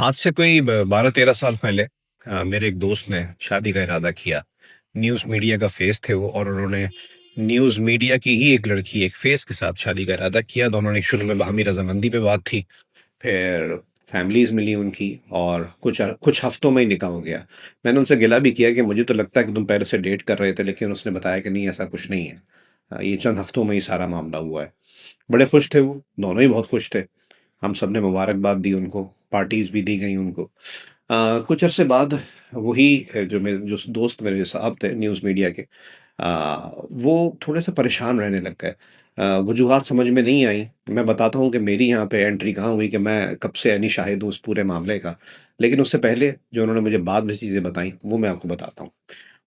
आज से कोई 12-13 साल पहले मेरे एक दोस्त ने शादी का इरादा किया। न्यूज़ मीडिया का फेस थे वो, और उन्होंने न्यूज़ मीडिया की ही एक लड़की, एक फेस के साथ शादी का इरादा किया। दोनों ने शुरू में बाहमी रजामंदी पे बात थी, फिर फैमिलीज मिली उनकी, और कुछ हफ्तों में ही निकाह हो गया। मैंने उनसे गिला भी किया कि मुझे तो लगता है कि तुम पहले से डेट कर रहे थे, लेकिन उसने बताया कि नहीं, ऐसा कुछ नहीं है। ये चंद हफ्तों में ही सारा मामला हुआ है। बड़े खुश थे वो, दोनों ही बहुत खुश थे। हम सब ने मुबारकबाद दी उनको, पार्टीज़ भी दी गई उनको। कुछ अरसे बाद वही जो दोस्त मेरे साहब थे न्यूज़ मीडिया के, वो थोड़े-से परेशान रहने लग गए। वजूहात समझ में नहीं आई। मैं बताता हूँ कि मेरी यहाँ पे एंट्री कहाँ हुई, कि मैं कब से यानी शाहिद हूँ उस पूरे मामले का। लेकिन उससे पहले जो उन्होंने मुझे बाद में चीज़ें बताई, वो मैं आपको बताता हूँ।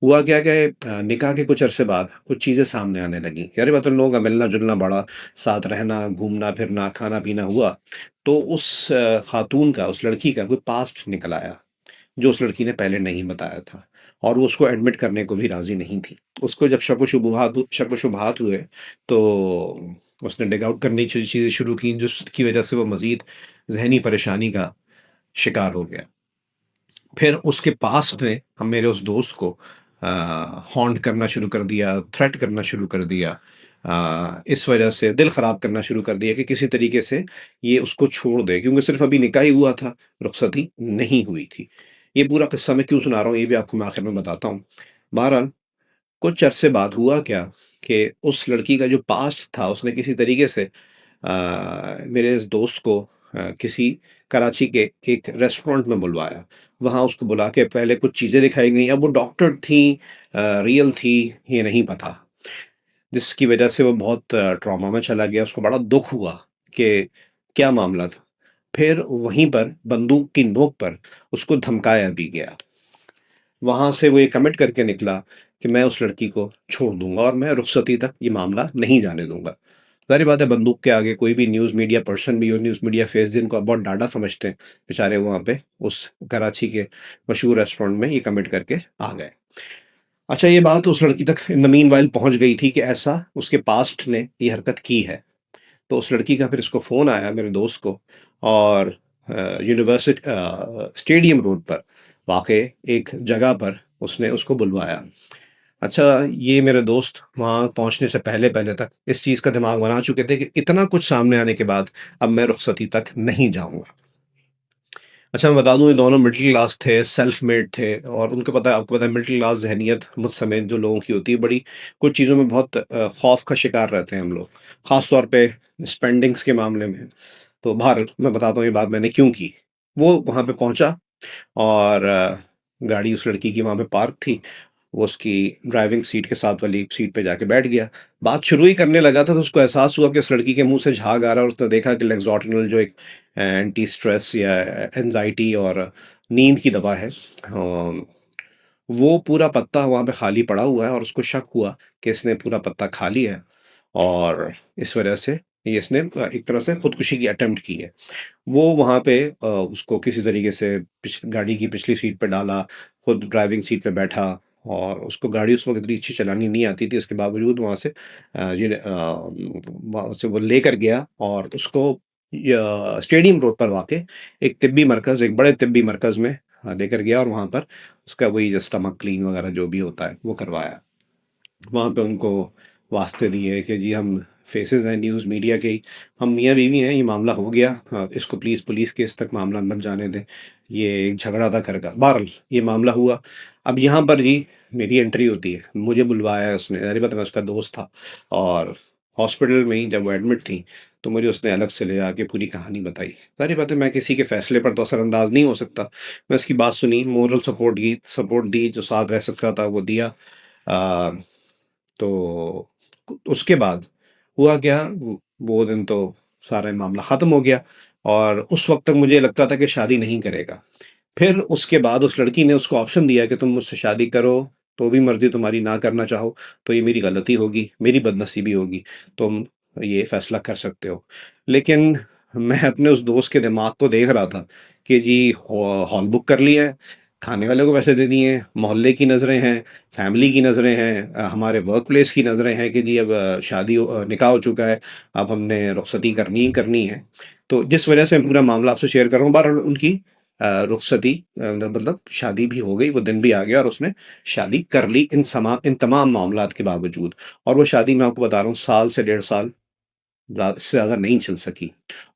हुआ क्या कि निकाह के कुछ अरसे बाद कुछ चीज़ें सामने आने लगीं कि अरे मतलब लोगों का मिलना-जुलना बढ़ा, साथ रहना, घूमना-फिरना, खाना-पीना हुआ। तो उस खातून का, उस लड़की का कोई पास्ट निकल आया, जो उस लड़की ने पहले नहीं बताया था, और वो उसको एडमिट करने को भी राज़ी नहीं थी। उसको जब शक व शुबहात हुए, तो उसने डिग आउट करनी चीज़ें शुरू की, जिसकी वजह से वो मज़ीद ज़हनी परेशानी का शिकार हो गया। फिर उसके पास्ट ने हम मेरे उस दोस्त को हॉन्ट करना शुरू कर दिया, थ्रेट करना शुरू कर दिया। इस वजह से दिल ख़राब करना शुरू कर दिया कि किसी तरीके से ये उसको छोड़ दे, क्योंकि सिर्फ़ अभी निकाह ही हुआ था, रुख़्सती नहीं हुई थी। ये पूरा किस्सा मैं क्यों सुना रहा हूँ, ये भी आपको मैं आखिर में बताता हूँ। बहरहाल, कुछ अरसे बाद हुआ क्या कि उस लड़की का जो पास्ट था, उसने किसी तरीके से मेरे इस दोस्त को किसी कराची के एक रेस्टोरेंट में बुलवाया। वहाँ उसको बुला के पहले कुछ चीज़ें दिखाई गईं। अब वो डॉक्टर थीं, रियल थी, ये नहीं पता। जिसकी वजह से वो बहुत ट्रॉमा में चला गया। उसको बड़ा दुःख हुआ कि क्या मामला था। फिर वहीं पर बंदूक की नोक पर उसको धमकाया भी गया। वहाँ से वो ये कमिट करके निकला कि मैं उस लड़की को छोड़ दूँगा और मैं रुखसती तक ये मामला नहीं जाने दूँगा। ज़ाहिर बात है, बंदूक के आगे कोई भी न्यूज़ मीडिया पर्सन भी हो, न्यूज़ मीडिया फेस जिनको आप बहुत डाँडा समझते हैं, बेचारे वहाँ पे उस कराची के मशहूर रेस्टोरेंट में ये कमिट करके आ गए। अच्छा, ये बात उस लड़की तक इन द मीनवाइल पहुँच गई थी कि ऐसा उसके पास्ट ने ये हरकत की है। तो उस लड़की का फिर इसको फ़ोन आया मेरे दोस्त को, और स्टेडियम रोड पर वाक़ई एक जगह पर उसने उसको बुलवाया। अच्छा, ये मेरे दोस्त वहाँ पहुँचने से पहले-पहले तक इस चीज़ का दिमाग बना चुके थे कि इतना कुछ सामने आने के बाद अब मैं रुखसती तक नहीं जाऊँगा। अच्छा, मैं बता दूँ, ये दोनों मिडल क्लास थे, सेल्फ मेड थे, और उनको पता है, आपको पता है मिडल क्लास ज़हनियत मुझ समेत जो लोगों की होती है, बड़ी कुछ चीज़ों में बहुत खौफ़ का शिकार रहते हैं हम लोग, ख़ास तौर पे स्पेंडिंग्स के मामले में। तो बहरहाल, मैं बताता हूँ ये बात मैंने क्यों की। वो वहाँ पे पहुँचा, और गाड़ी उस लड़की की वहाँ पे पार्क थी। वो उसकी ड्राइविंग सीट के साथ वाली सीट पे जाके बैठ गया। बात शुरू ही करने लगा था, तो उसको एहसास हुआ कि उस लड़की के मुँह से झाग आ रहा है, और उसने देखा कि लेक्सोटिनल, जो एक एंटी स्ट्रेस या एंग्ज़ायटी और नींद की दवा है, वो पूरा पत्ता वहाँ पे खाली पड़ा हुआ है, और उसको शक हुआ कि इसने पूरा पत्ता खा लिया है, और इस वजह से ये इसने एक तरह से खुदकुशी की अटेम्प्ट की है। वो वहाँ पे उसको किसी तरीके से गाड़ी की पिछली सीट पे डाला, खुद ड्राइविंग सीट पे बैठा, और उसको गाड़ी उस वक़्त इतनी अच्छी चलानी नहीं आती थी, इसके बावजूद वहाँ से वहाँ से वो लेकर गया, और उसको स्टेडियम रोड पर वाक़ई एक तिब्बी मरकज़, एक बड़े तिब्बी मरकज़ में लेकर गया, और वहाँ पर उसका वही जो स्टमक क्लीन वग़ैरह जो भी होता है, वो करवाया। वहाँ पे उनको वास्ते दिए कि जी हम फेसेस हैं न्यूज़ मीडिया के ही, हम मियाँ-बीवी हैं, ये मामला हो गया, इसको प्लीज़ पुलिस केस तक मामला मत जाने दें, ये एक झगड़ा था घर का। बहरहाल, ये मामला हुआ। अब यहाँ पर जी मेरी एंट्री होती है, मुझे बुलवाया है उसने, ज़ाहिर बात है मैं उसका दोस्त था, और हॉस्पिटल में ही जब वो एडमिट थी, तो मुझे उसने अलग से ले जाके पूरी कहानी बताई। ज़ाहिर बात है, मैं किसी के फैसले पर तो असरअंदाज़ नहीं हो सकता। मैं उसकी बात सुनी, मोरल सपोर्ट दी, जो साथ रह सकता था वो दिया। अ तो उसके बाद हुआ क्या, वो दिन तो सारा मामला ख़त्म हो गया, और उस वक़्त तक मुझे लगता था कि शादी नहीं करेगा। फिर उसके बाद उस लड़की ने उसको ऑप्शन दिया कि तुम मुझसे शादी करो, तो भी मर्ज़ी तुम्हारी, ना करना चाहो तो ये मेरी गलती होगी, मेरी बदनसीबी होगी, तुम ये फ़ैसला कर सकते हो। लेकिन मैं अपने उस दोस्त के दिमाग को देख रहा था कि जी हॉल बुक कर लिया है, खाने वाले को पैसे दे दिए हैं, मोहल्ले की नज़रें हैं, फैमिली की नज़रें हैं, हमारे वर्क प्लेस की नज़रें हैं कि जी अब निकाह हो चुका है, अब हमने रुखसती करनी ही करनी है। तो जिस वजह से मैं पूरा मामला आपसे शेयर कर रहा हूँ, बहरहाल उनकी रुखसती मतलब शादी भी हो गई, वो दिन भी आ गया और उसने शादी कर ली इन तमाम मामलात के बावजूद। और वो शादी मैं आपको बता रहा हूँ साल से 1.5 साल इससे ज़्यादा नहीं चल सकी।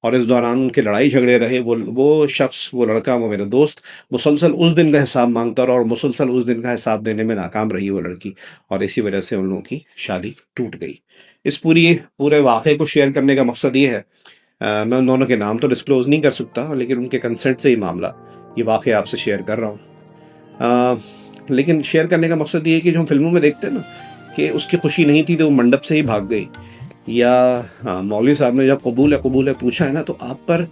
और इस दौरान उनके लड़ाई झगड़े रहे। वो शख्स, वो लड़का, वो मेरा दोस्त मुसलसल उस दिन का हिसाब माँगता रहा और मुसलसल उस दिन का हिसाब देने में नाकाम रही वो लड़की, और इसी वजह से उन लोगों की शादी टूट गई। इस पूरे वाक़ये को शेयर करने का मकसद ये है, मैं उन दोनों के नाम तो डिस्क्लोज़ नहीं कर सकता, लेकिन उनके कंसेंट से ये वाक़या आपसे शेयर कर रहा हूँ। लेकिन शेयर करने का मकसद ये है कि जो हम फ़िल्मों में देखते हैं ना, कि उसकी खुशी नहीं थी तो वो मंडप से ही भाग गई, या हाँ, मौलवी साहब ने जब कबूल है पूछा है ना, तो आप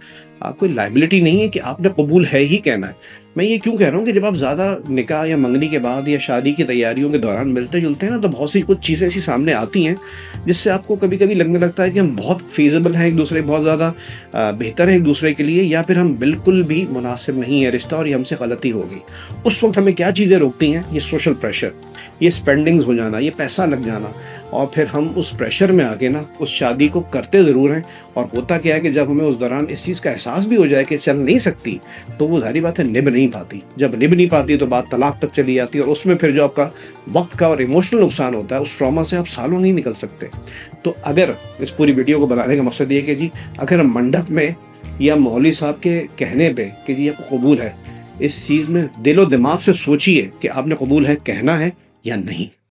कोई लायबिलिटी नहीं है कि आपने कबूल है ही कहना है। मैं ये क्यों कह रहा हूँ कि जब आप ज़्यादा निकाह या मंगनी के बाद या शादी की तैयारियों के दौरान मिलते-जुलते हैं ना, तो बहुत सी कुछ चीज़ें ऐसी सामने आती हैं, जिससे आपको कभी-कभी लगने लगता है कि हम बहुत फ़ीज़िबल हैं एक-दूसरे बहुत ज़्यादा बेहतर हैं एक-दूसरे के लिए, या फिर हम बिल्कुल भी मुनासिब नहीं है रिश्ता और ये हमसे गलती हो गई। उस वक़्त हमें क्या चीज़ें रोकती हैं? ये सोशल प्रेशर, ये स्पेंडिंग्स हो जाना, ये पैसा लग जाना, और फिर हम उस प्रेशर में आके ना उस शादी को करते ज़रूर हैं, और होता क्या है कि जब हमें उस दौरान इस चीज़ का एहसास भी हो जाए कि चल नहीं सकती, तो वो ज़ाहिर बात है निभ नहीं पाती। जब निभ नहीं पाती तो बात तलाक तक चली जाती है, और उसमें फिर जो आपका वक़्त का और इमोशनल नुकसान होता है, उस ट्रॉमा से आप सालों नहीं निकल सकते। तो अगर इस पूरी वीडियो को बनाने का मकसद ये है कि जी, अगर हम मंडप में या मौलवी साहब के कहने पे कि जी आपको कबूल है, इस चीज़ में दिलो-दिमाग से सोचिए कि आपने कबूल है कहना है या नहीं।